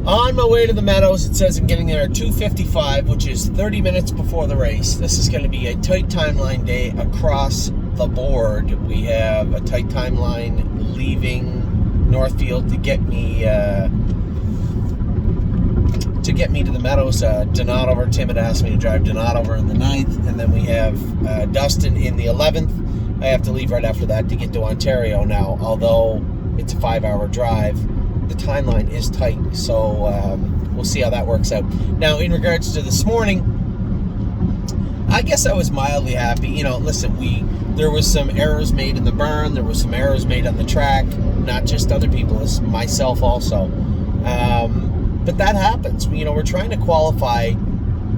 On my way to the Meadows, it says I'm getting there at 2:55, which is 30 minutes before the race. This is going to be a tight timeline day across the board. We have a tight timeline leaving Northfield to get me to the Meadows. Donato Tim had asked me to drive Donato in the 9th, and then we have Dustin in the 11th. I have to leave right after that to get to Ontario now, although it's a 5-hour drive. The timeline is tight, so we'll see how that works out. Now, in regards to this morning, I guess I was mildly happy. Listen, there was some errors made in the burn. There was some errors made on the track. Not just other people, it's myself also. But that happens. We're trying to qualify.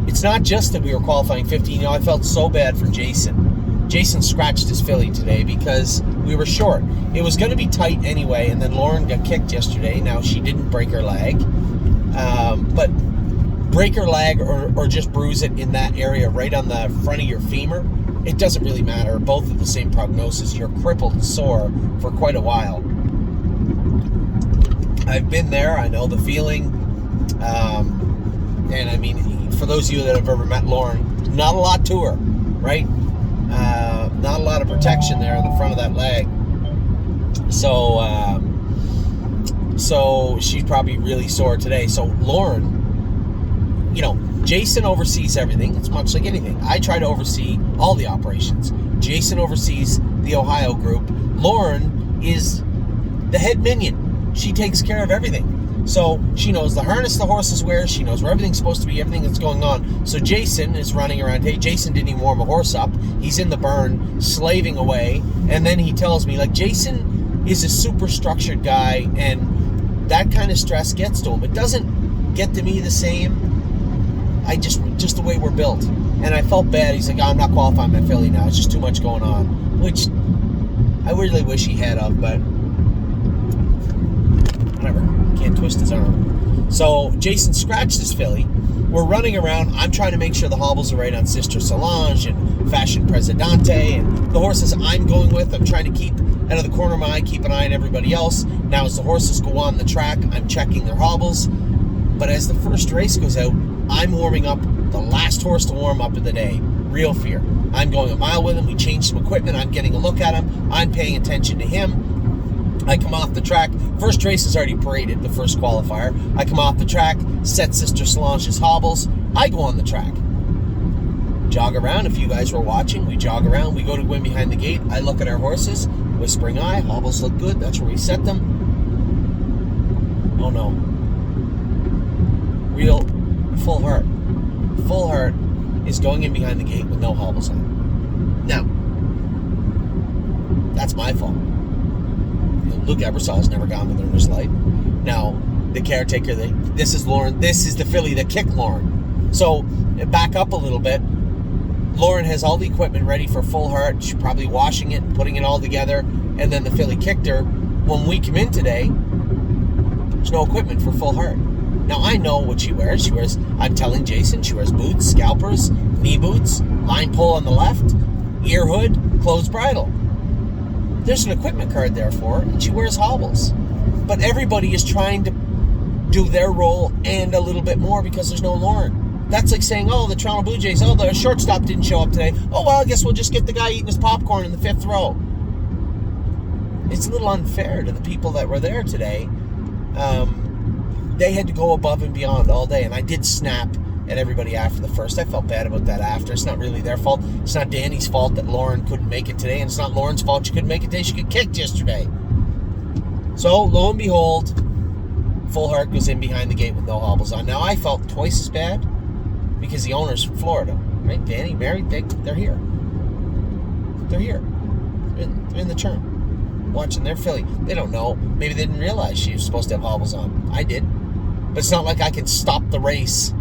It's not just that we were qualifying 15. I felt so bad for Jason. Jason scratched his filly today because we were short. It was going to be tight anyway, and then Lauren got kicked yesterday. Now, she didn't break her leg. But break her leg or just bruise it in that area right on the front of your femur, it doesn't really matter. Both have the same prognosis. You're crippled and sore for quite a while. I've been there. I know the feeling. And I mean, for those of you that have ever met Lauren, not a lot to her, right? Not a lot of protection there on the front of that leg. So she's probably really sore today. So Lauren, Jason oversees everything. It's much like anything. I try to oversee all the operations. Jason oversees the Ohio group. Lauren is the head minion. She takes care of everything. So she knows the harness the horses wear. She knows where everything's supposed to be, everything that's going on. So Jason is running around. Hey, Jason didn't even warm a horse up. He's in the burn, slaving away. And then he tells me, Jason is a super structured guy, and that kind of stress gets to him. It doesn't get to me the same. Just the way we're built. And I felt bad. He's like, I'm not qualifying my filly now. It's just too much going on. Which I really wish he had of, but whatever. Can't twist his arm. So Jason scratched his filly. We're running around. I'm trying to make sure the hobbles are right on Sister Solange and Fashion Presidente and the horses I'm going with. I'm trying to keep out of the corner of my eye, keep an eye on everybody else. Now as the horses go on the track, I'm checking their hobbles. But as the first race goes out, I'm warming up the last horse to warm up of the day. Real Fear. I'm going a mile with him. We changed some equipment. I'm getting a look at him. I'm paying attention to him. I come off the track. First race is already paraded, the first qualifier. I come off the track, set Sister Solange's hobbles. I go on the track. Jog around. If you guys were watching, we jog around. We go to in behind the gate. I look at our horses. Whispering eye. Hobbles look good. That's where we set them. Oh no. Real Full Heart. Full Heart is going in behind the gate with no hobbles on. Now, that's my fault. Luke Ebersol's never gone with her in his life. Now, the caretaker, this is Lauren. This is the filly that kicked Lauren. So, back up a little bit. Lauren has all the equipment ready for Full Heart. She's probably washing it, putting it all together, and then the filly kicked her. When we come in today, there's no equipment for Full Heart. Now, I know what she wears. I'm telling Jason, she wears boots, scalpers, knee boots, line pole on the left, ear hood, closed bridle. There's an equipment card there for her, and she wears hobbles. But everybody is trying to do their role and a little bit more because there's no Lauren. That's like saying, the Toronto Blue Jays, the shortstop didn't show up today. Oh, well, I guess we'll just get the guy eating his popcorn in the 5th row. It's a little unfair to the people that were there today. They had to go above and beyond all day, and I did snap at everybody after the first. I felt bad about that after. It's not really their fault. It's not Danny's fault that Lauren couldn't make it today, and it's not Lauren's fault she couldn't make it today. She got kicked yesterday. So, lo and behold, Full Heart goes in behind the gate with no hobbles on. Now, I felt twice as bad because the owner's from Florida, right? Danny, Mary, they're here. They're here. They're in the turn, watching their filly. They don't know. Maybe they didn't realize she was supposed to have hobbles on. I did. But it's not like I can stop the race,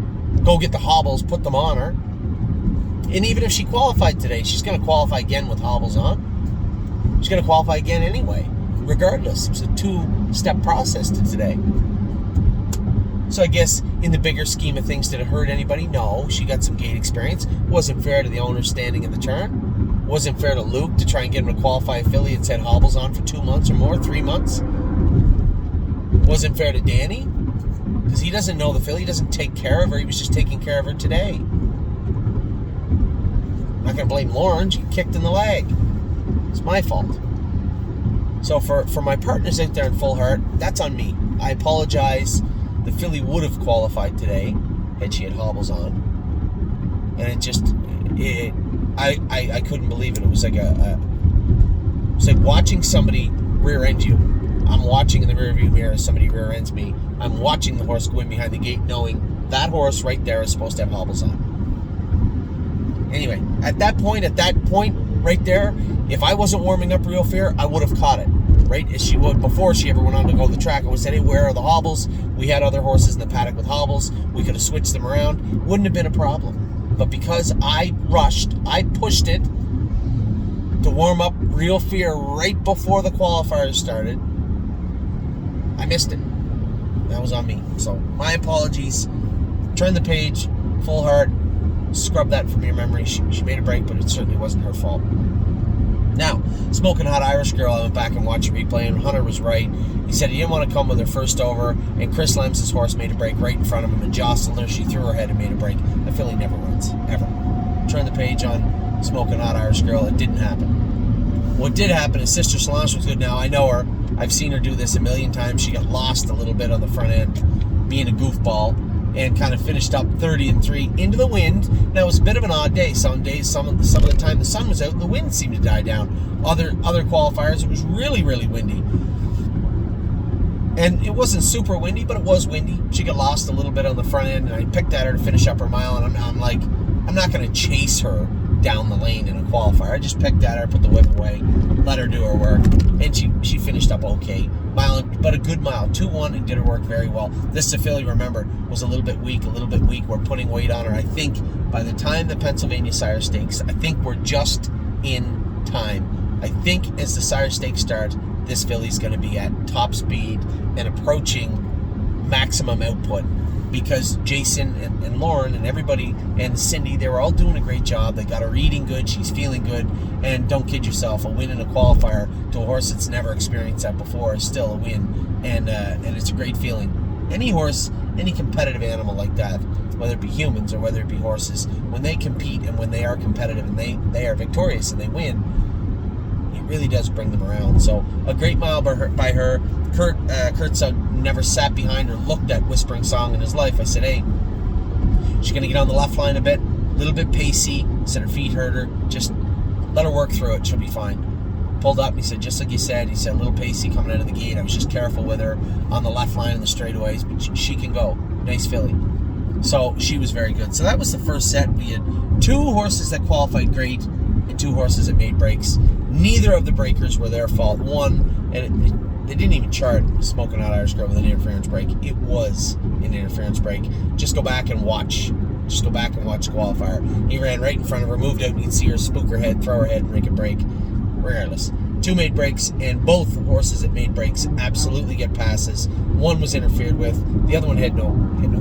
go get the hobbles, put them on her. And even if she qualified today, she's going to qualify again with hobbles on. She's going to qualify again anyway, regardless. It's a 2-step process to today. So I guess in the bigger scheme of things, did it hurt anybody? No. She got some gate experience. Wasn't fair to the owner standing in the turn. Wasn't fair to Luke to try and get him to qualify affiliates had hobbles on for 2 months or more, 3 months. Wasn't fair to Danny. Because he doesn't know the filly. He doesn't take care of her. He was just taking care of her today. I'm not going to blame Lauren. She kicked in the leg. It's my fault. So for my partners out there in Full Heart, that's on me. I apologize. The filly would have qualified today had she had hobbles on. And it just, I couldn't believe it. It was like it's like watching somebody rear end you. I'm watching in the rear view mirror, somebody rear ends me. I'm watching the horse go in behind the gate knowing that horse right there is supposed to have hobbles on. Anyway, at that point right there, if I wasn't warming up Real Fear, I would have caught it, right? As she would before she ever went on to go to the track. I would say, hey, where are the hobbles? We had other horses in the paddock with hobbles. We could have switched them around. Wouldn't have been a problem. But because I rushed, I pushed it to warm up Real Fear right before the qualifiers started, I missed it. That was on me. So my apologies. Turn the page. Full Heart. Scrub that from your memory. She made a break, but it certainly wasn't her fault. Now, Smoking Hot Irish Girl, I went back and watched a replay, and Hunter was right. He said he didn't want to come with her first over, and Chris Lems's horse made a break right in front of him and jostled her. She threw her head and made a break. That filly never runs, ever. Turn the page on Smoking Hot Irish Girl. It didn't happen. What did happen is Sister Solange was good. Now, I know her. I've seen her do this a million times. She got lost a little bit on the front end, being a goofball, and kind of finished up 30-3 into the wind. Now, it was a bit of an odd day. Some days, some of the time, the sun was out and the wind seemed to die down. Other qualifiers, it was really, really windy. And it wasn't super windy, but it was windy. She got lost a little bit on the front end, and I picked at her to finish up her mile, and I'm like, I'm not going to chase her down the lane in a qualifier. I just picked at her, put the whip away, let her do her work, and she finished up okay. Mile, but a good mile, 2-1, and did her work very well. This filly, remember, was a little bit weak. We're putting weight on her. I think by the time the Pennsylvania Sire Stakes, I think we're just in time. I think as the Sire Stakes start, this filly's going to be at top speed and approaching maximum output, because Jason and Lauren and everybody and Cindy, they were all doing a great job. They got her eating good. She's feeling good. And don't kid yourself, a win in a qualifier to a horse that's never experienced that before is still a win. And it's a great feeling. Any horse, any competitive animal like that, whether it be humans or whether it be horses, when they compete and when they are competitive and they are victorious and they win, it really does bring them around. So a great mile by her. Kurt Sugg never sat behind or looked at Whispering Song in his life. I said, hey, she's going to get on the left line a bit, a little bit pacey. Said her feet hurt her. Just let her work through it. She'll be fine. Pulled up, and he said, just like you said, he said, a little pacey coming out of the gate. I was just careful with her on the left line in the straightaways, but she can go. Nice filly. So she was very good. So that was the first set. We had 2 horses that qualified great and 2 horses that made breaks. Neither of the breakers were their fault. One, and they didn't even chart Smoking Hot Irish Girl with an interference break. It was an interference break. Just go back and watch. Just go back and watch the qualifier. He ran right in front of her, moved out, and you can see her spook her head, throw her head, and make a break. Regardless. 2 made breaks, and both horses that made breaks absolutely get passes. One was interfered with. The other one had no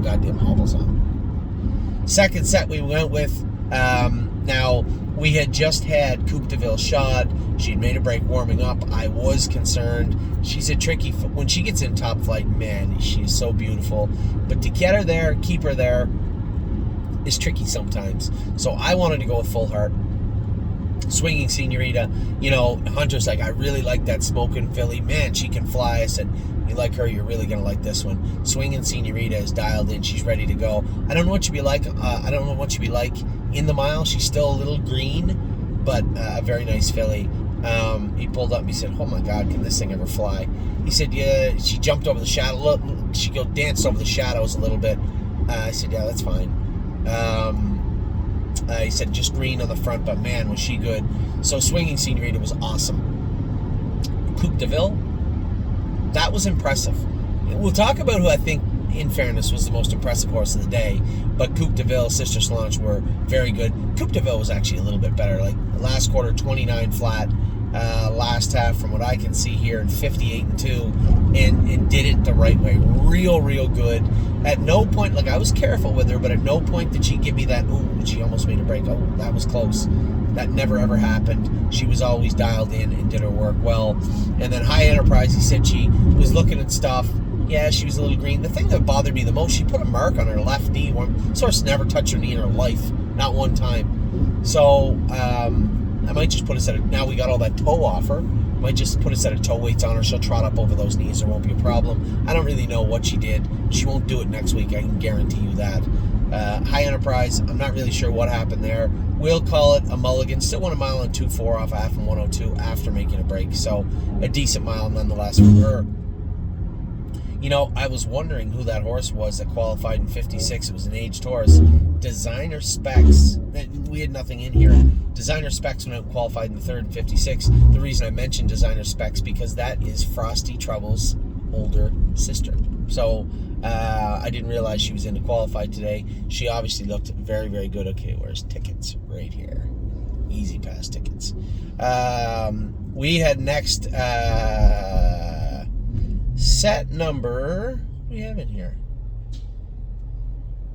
goddamn hobbles on. Second set we went with, now, we had just had Coupe de Ville shot. She had made a break warming up. I was concerned. She's a tricky, when she gets in top flight, man, she is so beautiful. But to get her there, keep her there, is tricky sometimes. So I wanted to go with Full Heart. Swinging Senorita, Hunter's like, I really like that Smoking filly. Man, she can fly. I said, you like her, you're really going to like this one. Swinging Senorita is dialed in. She's ready to go. I don't know what she'd be like. In the mile. She's still a little green, but a very nice filly. He pulled up and he said, oh my God, can this thing ever fly? He said, yeah, she jumped over the shadow. She danced over the shadows a little bit. I said, yeah, that's fine. He said, just green on the front, but man, was she good. So Swinging Senorita was awesome. Coupe de Ville, that was impressive. We'll talk about who I think, in fairness, was the most impressive horse of the day, but Coupe de Ville, Sister Solange were very good. Coupe de Ville was actually a little bit better. Like last quarter, 29 flat. Last half, from what I can see here, 58-2, and did it the right way. Real good. At no point, I was careful with her, but at no point did she give me that, ooh, she almost made a break. Oh, that was close. That never ever happened. She was always dialed in and did her work well. And then High Enterprise, he said she was looking at stuff, Yeah, she was a little green. The thing that bothered me the most, she put a mark on her left knee. This horse never touched her knee in her life, not one time. So I might just put a set of, now we got all that toe off her, might just put a set of toe weights on her. She'll trot up over those knees. There won't be a problem. I don't really know what she did. She won't do it next week. I can guarantee you that. High Enterprise, I'm not really sure what happened there. We'll call it a mulligan. Still won a mile and 2.4 off half and 102 after making a break. So a decent mile nonetheless for her. You know, I was wondering who that horse was that qualified in 56. It was an aged horse. Designer Specs. We had nothing in here. Designer Specs when it qualified in the third in 56. The reason I mentioned Designer Specs because that is Frosty Trouble's older sister. So I didn't realize she was in to qualify today. She obviously looked very, very good. Okay, where's tickets? Right here. Easy pass tickets. We had next set number. What do we have in here?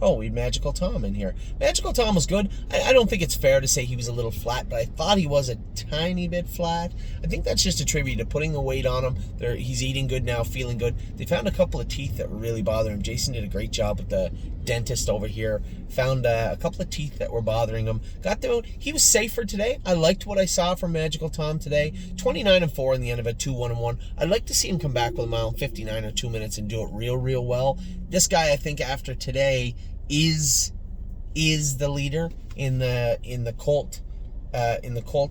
Oh, we had Magical Tom in here. Magical Tom was good. I don't think it's fair to say he was a little flat, but I thought he was a tiny bit flat. I think that's just a tribute to putting the weight on him. He's eating good now, feeling good. They found a couple of teeth that were really bothering him. Jason did a great job with the dentist over here. Found a couple of teeth that were bothering him. Got them out. He was safer today. I liked what I saw from Magical Tom today. 29-4 in the end of it, 2-1-1. I'd like to see him come back with a mile 59 or 2 minutes and do it real, real well. This guy, I think, after today, is the leader in the Colt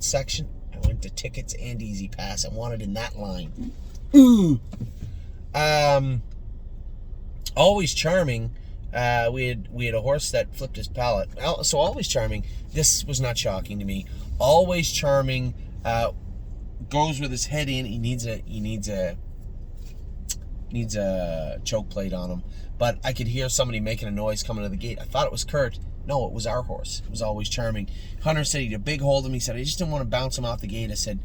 section. I went to tickets and Easy Pass. I wanted in that line. Ooh. Always Charming. We had a horse that flipped his palate. So Always Charming. This was not shocking to me. Always Charming goes with his head in. He needs a choke plate on him. But I could hear somebody making a noise coming to the gate. I thought it was Kurt. No, it was our horse. It was Always Charming. Hunter said he had a big hold of him. He said, I just didn't want to bounce him off the gate. I said,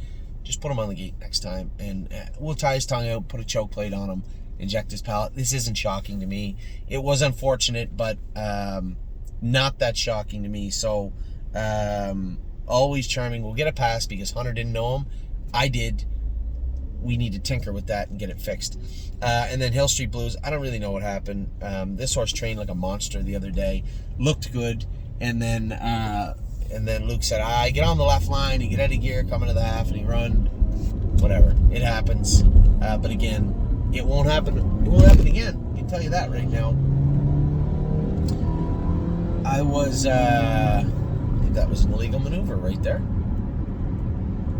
just put him on the gate next time. And we'll tie his tongue out, put a choke plate on him, inject his palate. This isn't shocking to me. It was unfortunate, but not that shocking to me. So Always Charming will get a pass because Hunter didn't know him. I did. We need to tinker with that and get it fixed. And then Hill Street Blues, I don't really know what happened. This horse trained like a monster the other day, looked good, and then Luke said, get on the left line, you get out of gear, come into the half, and he run. Whatever, it happens. But again, it won't happen. It won't happen again. I can tell you that right now. I think that was an illegal maneuver right there.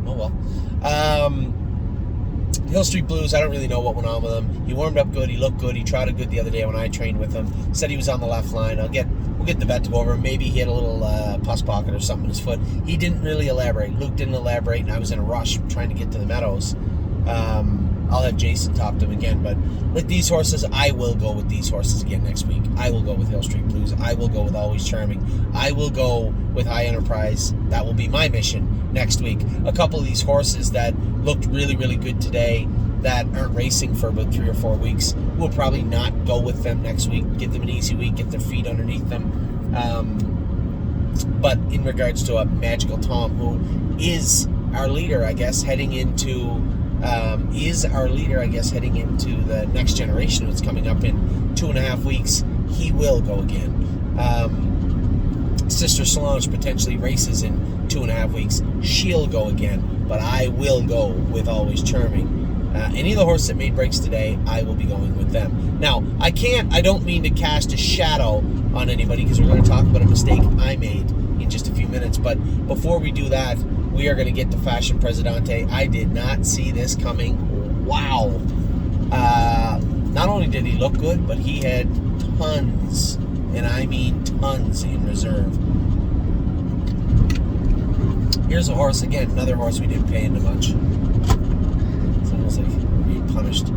Oh well. Hill Street Blues, I don't really know what went on with him. He warmed up good. He looked good. He trotted good the other day when I trained with him. Said he was on the left line. We'll get the vet to go over him. Maybe he had a little pus pocket or something in his foot. He didn't really elaborate. Luke didn't elaborate, and I was in a rush trying to get to the meadows. I'll have Jason talk to him again. But with these horses, I will go with these horses again next week. I will go with Hill Street Blues. I will go with Always Charming. I will go with High Enterprise. That will be my mission next week. A couple of these horses that looked really, really good today that aren't racing for about 3 or 4 weeks, we'll probably not go with them next week. Give them an easy week, get their feet underneath them. But in regards to a Magical Tom, who is our leader, I guess, heading into the next generation that's coming up in 2.5 weeks, he will go again. Sister Solange potentially races in 2.5 weeks. She'll go again, but I will go with Always Charming. Any of the horses that made breaks today, I will be going with them. Now, I don't mean to cast a shadow on anybody because we're going to talk about a mistake I made in just a few minutes, but before we do that, we are going to get to Fashion Presidente. I did not see this coming. Wow. Not only did he look good, but he had tons, and I mean tons, in reserve. Here's a horse, again, another horse we didn't pay into much. It's almost like we're being punished.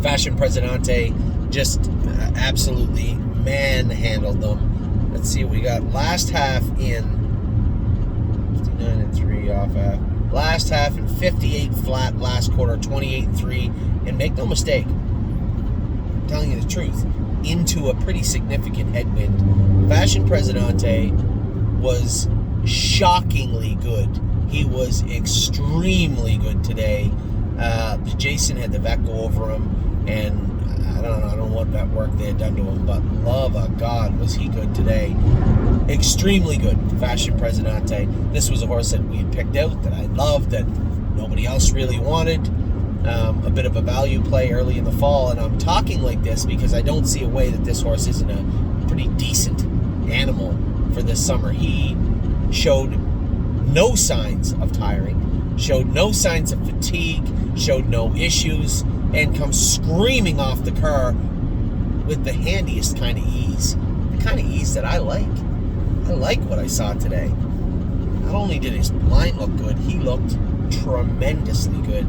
Fashion Presidente just absolutely manhandled them. Let's see what we got. Last half in 59-3 off half. Last half in 58 flat. Last quarter 28-3. And make no mistake, I'm telling you the truth, into a pretty significant headwind. Fashion Presidente was shockingly good. He was extremely good today. Jason had the vet go over him, and I don't know what vet work they had done to him, but love of God, was he good today. Extremely good. Fashion Presidente. This was a horse that we had picked out, that I loved, that nobody else really wanted. A bit of a value play early in the fall, and I'm talking like this because I don't see a way that this horse isn't a pretty decent animal for this summer. He showed no signs of tiring, showed no signs of fatigue, showed no issues, and comes screaming off the car with the handiest kind of ease. The kind of ease that I like. I like what I saw today. Not only did his line look good, he looked tremendously good.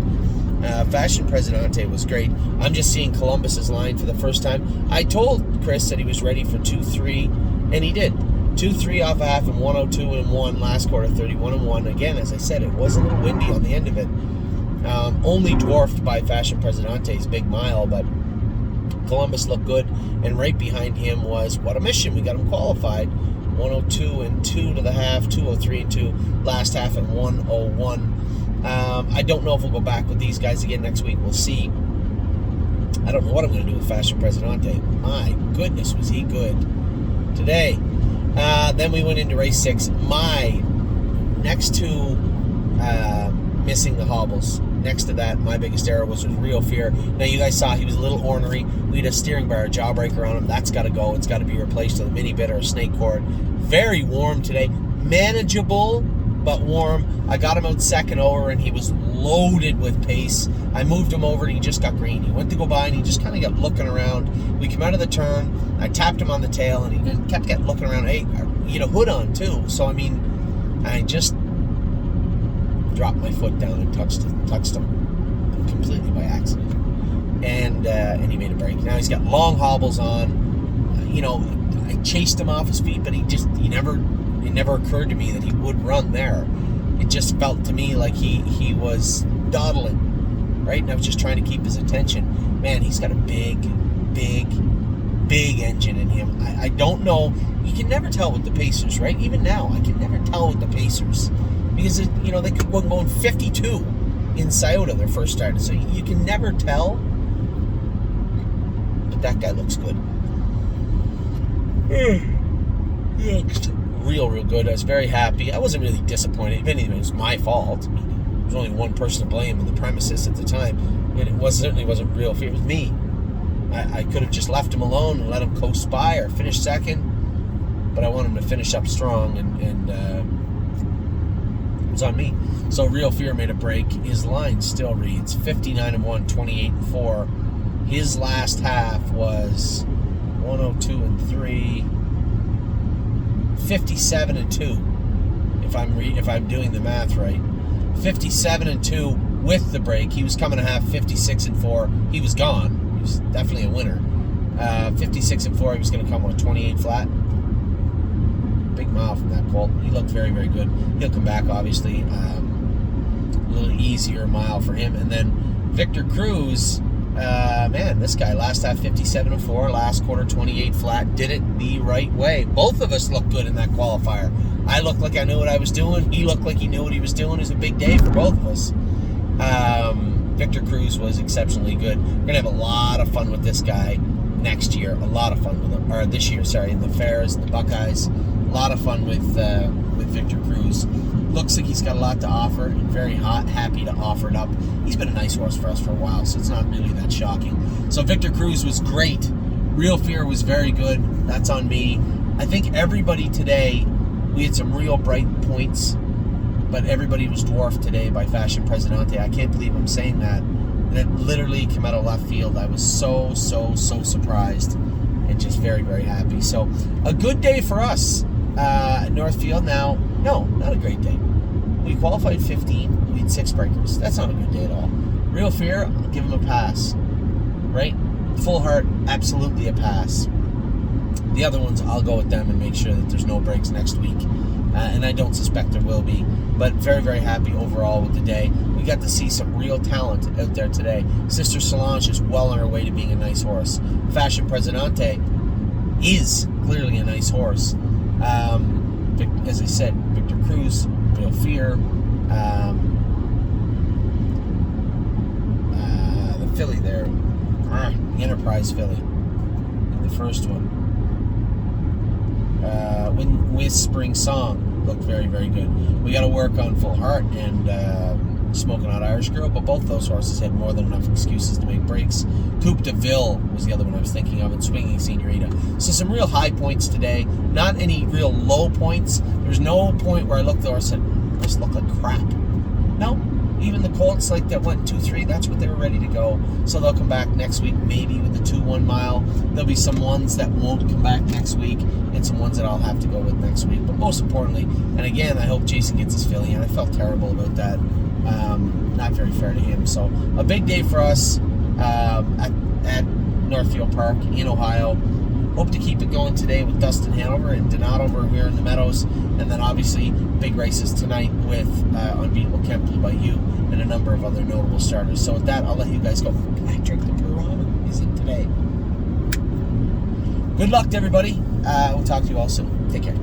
Fashion Presidente was great. I'm just seeing Columbus's line for the first time. I told Chris that he was ready for 2-3, and he did. 2-3 off a half and 102-1 last quarter, 31-1. Again, as I said, it was a little windy on the end of it. Only dwarfed by Fashion Presidente's big mile, but Columbus looked good, and right behind him was What a Mission. We got him qualified. 102-2 to the half, 203-2 last half, and 101. I don't know if we'll go back with these guys again next week. We'll see. I don't know what I'm going to do with Fashion Presidente. My goodness, was he good today. Then we went into race 6. My next to missing the hobbles. Next to that, my biggest error was with Real Fear. Now, you guys saw he was a little ornery. We had a steering bar, a jawbreaker on him. That's got to go. It's got to be replaced with a mini bit or a snake cord. Very warm today. Manageable, but warm. I got him out second over, and he was loaded with pace. I moved him over, and he just got green. He went to go by, and he just kind of got looking around. We come out of the turn. I tapped him on the tail, and he kept looking around. Hey, you know, hood on, too. So, I mean, I just dropped my foot down and touched him completely by accident, and he made a break. Now he's got long hobbles on. You know, I chased him off his feet, but it never occurred to me that he would run there. It just felt to me like he was dawdling, right? And I was just trying to keep his attention. Man, he's got a big engine in him. I don't know. You can never tell with the Pacers, right? Even now, I can never tell with the Pacers. Because, you know, they could go going 52 in Scioto their first start. So you can never tell. But that guy looks good. He looks real good. I was very happy. I wasn't really disappointed. If anything, it was my fault. There was only one person to blame in the premises at the time. And certainly wasn't Real Fear. It was me. I could have just left him alone and let him coast by or finish second. But I want him to finish up strong, and on me. So Real Fear made a break. His line still reads 59-1, 28-4. His last half was 102-3, 57-2. If I'm doing the math right, 57-2 with the break. He was coming to have 56-4. He was gone. He was definitely a winner. 56-4. He was going to come with 28 flat. Big mile from that colt. He looked very, very good. He'll come back, obviously. A little easier mile for him. And then Victor Cruz, man, this guy last half 57-4, last quarter 28 flat, did it the right way. Both of us looked good in that qualifier. I looked like I knew what I was doing. He looked like he knew what he was doing. It was a big day for both of us. Victor Cruz was exceptionally good. We're gonna have a lot of fun with this guy next year. A lot of fun with him, or this year, sorry, in the Fairs, the Buckeyes. A lot of fun with Victor Cruz. Looks like he's got a lot to offer, and very happy to offer it up. He's been a nice horse for us for a while, so it's not really that shocking. So Victor Cruz was great. Real Fear was very good. That's on me. I think everybody today, we had some real bright points, but everybody was dwarfed today by Fashion Presidente. I can't believe I'm saying that. That literally came out of left field. I was so surprised and just very, very happy. So a good day for us at Northfield. Now, no, not a great day. We qualified 15. We had 6 breakers. That's not a good day at all. Real Fear, I'll give him a pass. Right? Full Heart, absolutely a pass. The other ones, I'll go with them and make sure that there's no breaks next week. And I don't suspect there will be. But very, very happy overall with the day. We got to see some real talent out there today. Sister Solange is well on her way to being a nice horse. Fashion Presidente is clearly a nice horse. As I said, Victor Cruz, Real Fear. filly there. The Enterprise filly in the first one. Whispering Song looked very, very good. We got to work on Full Heart and Smoking Hot Irish Girl, but both those horses had more than enough excuses to make breaks. Coupe de Ville was the other one I was thinking of, and Swinging Senorita. So some real high points today, not any real low points. There's no point where I looked at the horse and said, this looked like crap. No, even the colts like that went 2-3, that's what they were ready to go. So they'll come back next week, maybe with the 2-1 mile. There'll be some ones that won't come back next week, and some ones that I'll have to go with next week. But most importantly, and again, I hope Jason gets his filly, and I felt terrible about that. Not very fair to him. So a big day for us at Northfield Park in Ohio. Hope to keep it going today with Dustin Hanover and Donato over here in the Meadows. And then obviously big races tonight with Unbeatable Kempley by you and a number of other notable starters. So with that, I'll let you guys go. Patrick the Piranha is it today. Good luck to everybody. We'll talk to you all soon. Take care.